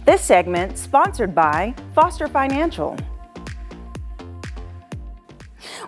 This segment sponsored by Foster Financial.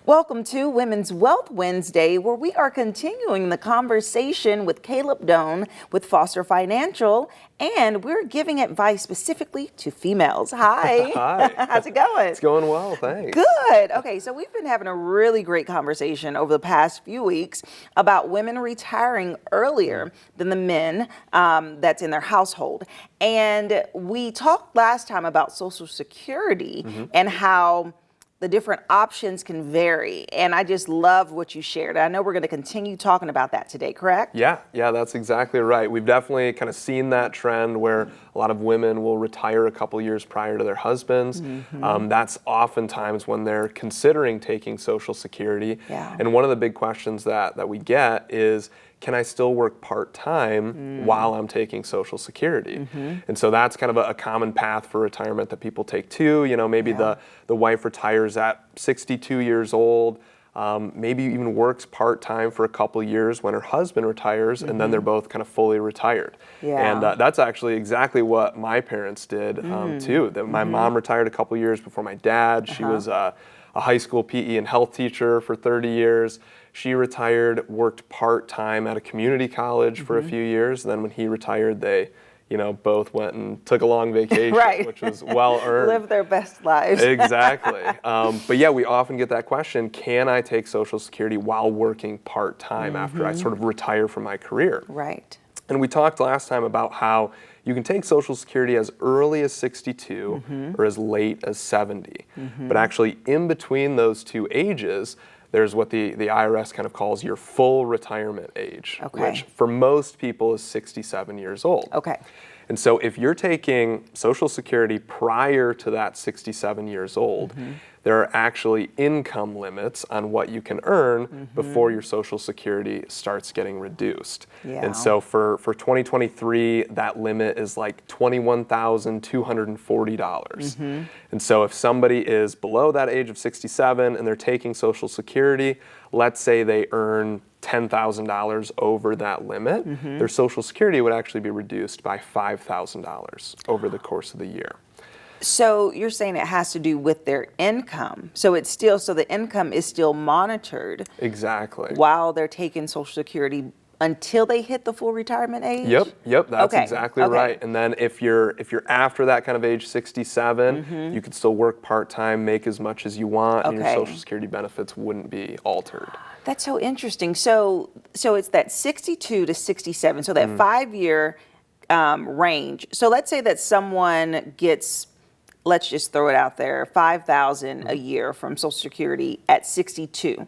Welcome to Women's Wealth Wednesday, where we are continuing the conversation with Caleb Doane with Foster Financial, and we're giving advice specifically to females. Hi. Hi. How's it going? It's going well, thanks. Good. Okay, so we've been having a really great conversation over the past few weeks about women retiring earlier than the men that's in their household. And we talked last time about Social Security and how the different options can vary. And I just love what you shared. I know we're going to continue talking about that today, correct? Yeah, that's exactly right. We've definitely kind of seen that trend where a lot of women will retire a couple years prior to their husbands. That's oftentimes when they're considering taking Social Security. Yeah. And one of the big questions that we get is, can I still work part-time while I'm taking Social Security? And so that's kind of a common path for retirement that people take too. You know, maybe the wife retires at 62 years old, maybe even works part-time for a couple years when her husband retires, and then they're both kind of fully retired. And that's actually exactly what my parents did too. My mom retired a couple years before my dad. She was a high school PE and health teacher for 30 years. She retired, worked part-time at a community college for a few years. Then when he retired, they, both went and took a long vacation, which was well-earned. Live their best lives. Exactly. But yeah, we often get that question, can I take Social Security while working part-time after I sort of retire from my career? Right. And we talked last time about how you can take Social Security as early as 62 or as late as 70. But actually in between those two ages, there's what the IRS kind of calls your full retirement age, which for most people is 67 years old. And so if you're taking Social Security prior to that 67 years old, there are actually income limits on what you can earn before your Social Security starts getting reduced. And so for 2023, that limit is like $21,240. And so if somebody is below that age of 67 and they're taking Social Security, let's say they earn $10,000 over that limit, their Social Security would actually be reduced by $5,000 over the course of the year. So you're saying it has to do with their income. So the income is still monitored. Exactly. While they're taking Social Security until they hit the full retirement age? Yep, that's exactly right. And then if you're after that kind of age 67, you can still work part-time, make as much as you want, and your Social Security benefits wouldn't be altered. That's so interesting. So it's that 62 to 67, so that 5-year range. So let's say that someone gets, let's just throw it out there, $5,000 a year from Social Security at 62.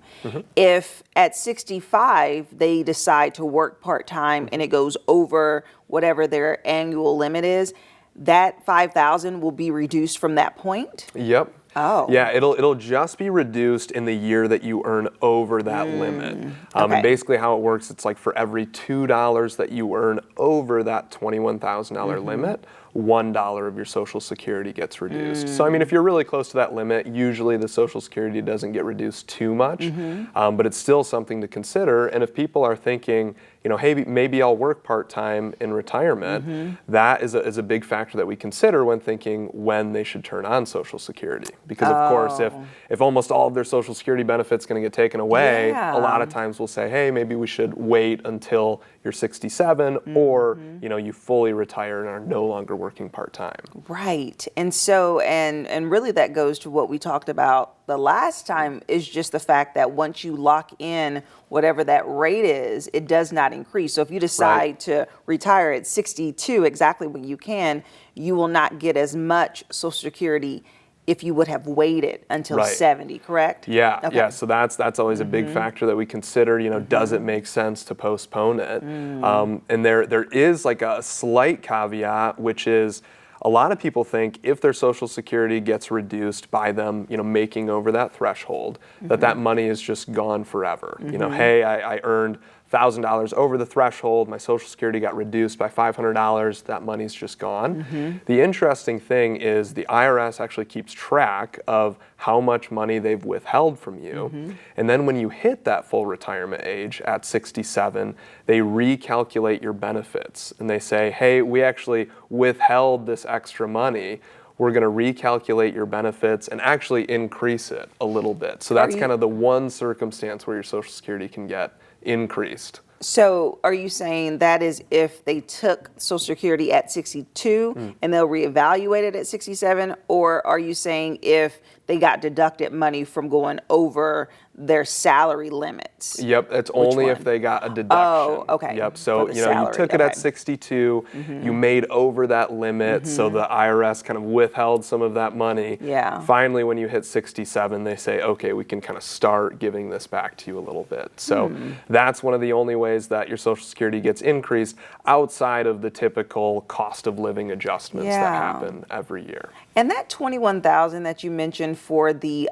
If at 65 they decide to work part-time and it goes over whatever their annual limit is, that $5,000 will be reduced from that point? Yep. Yeah, it'll just be reduced in the year that you earn over that limit. And basically how it works, it's like for every $2 that you earn over that $21,000 limit, $1 of your Social Security gets reduced. So, I mean, if you're really close to that limit, usually the Social Security doesn't get reduced too much, but it's still something to consider. And if people are thinking, hey, maybe I'll work part-time in retirement, that is a big factor that we consider when thinking when they should turn on Social Security. Because of course, if almost all of their Social Security benefits going to get taken away, a lot of times we'll say, hey, maybe we should wait until you're 67 or, you fully retire and are no longer working part-time. Right. And so, and really that goes to what we talked about the last time, is just the fact that once you lock in whatever that rate is, it does not increase. So if you decide to retire at 62, exactly when you can, you will not get as much Social Security if you would have waited until 70, correct? Yeah. So that's always a big factor that we consider. Does it make sense to postpone it? And there is like a slight caveat, which is a lot of people think if their Social Security gets reduced by them, making over that threshold, that money is just gone forever. Hey, I earned $1,000 over the threshold, my Social Security got reduced by $500, that money's just gone. The interesting thing is the IRS actually keeps track of how much money they've withheld from you. And then when you hit that full retirement age at 67, they recalculate your benefits. And they say, hey, we actually withheld this extra money. We're going to recalculate your benefits and actually increase it a little bit. So that's kind of the one circumstance where your Social Security can get increased. So are you saying that is if they took Social Security at 62 and they'll reevaluate it at 67? Or are you saying if they got deducted money from going over their salary limits? Yep, it's only if they got a deduction. Oh, okay. Yep, so you took it at 62, you made over that limit, so the IRS kind of withheld some of that money. Yeah. Finally, when you hit 67, they say, okay, we can kind of start giving this back to you a little bit. So that's one of the only ways that your Social Security gets increased outside of the typical cost of living adjustments that happen every year. And that $21,000 that you mentioned for the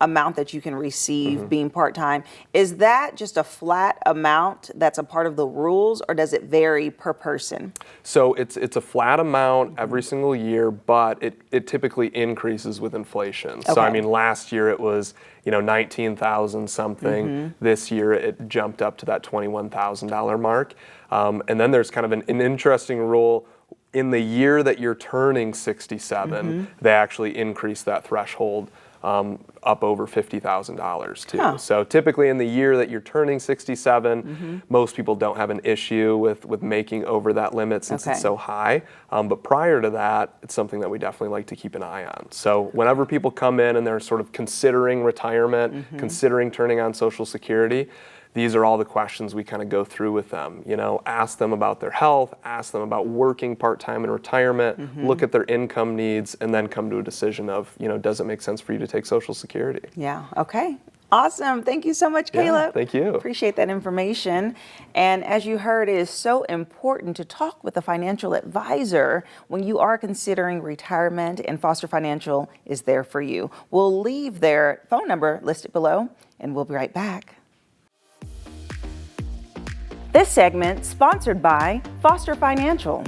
amount that you can receive being part-time, is that just a flat amount that's a part of the rules, or does it vary per person? So it's a flat amount every single year, but it typically increases with inflation. So I mean, last year it was 19,000 something. This year it jumped up to that $21,000 mark. And then there's kind of an interesting rule. In the year that you're turning 67, they actually increase that threshold up over $50,000 too. So typically in the year that you're turning 67, most people don't have an issue with making over that limit since it's so high. But prior to that, it's something that we definitely like to keep an eye on. So whenever people come in and they're sort of considering retirement, considering turning on Social Security, these are all the questions we kind of go through with them. Ask them about their health, ask them about working part-time in retirement, look at their income needs, and then come to a decision of, does it make sense for you to take Social Security? Yeah, okay. Awesome. Thank you so much, Caleb. Yeah, thank you. Appreciate that information. And as you heard, it is so important to talk with a financial advisor when you are considering retirement, and Foster Financial is there for you. We'll leave their phone number listed below, and we'll be right back. This segment sponsored by Foster Financial.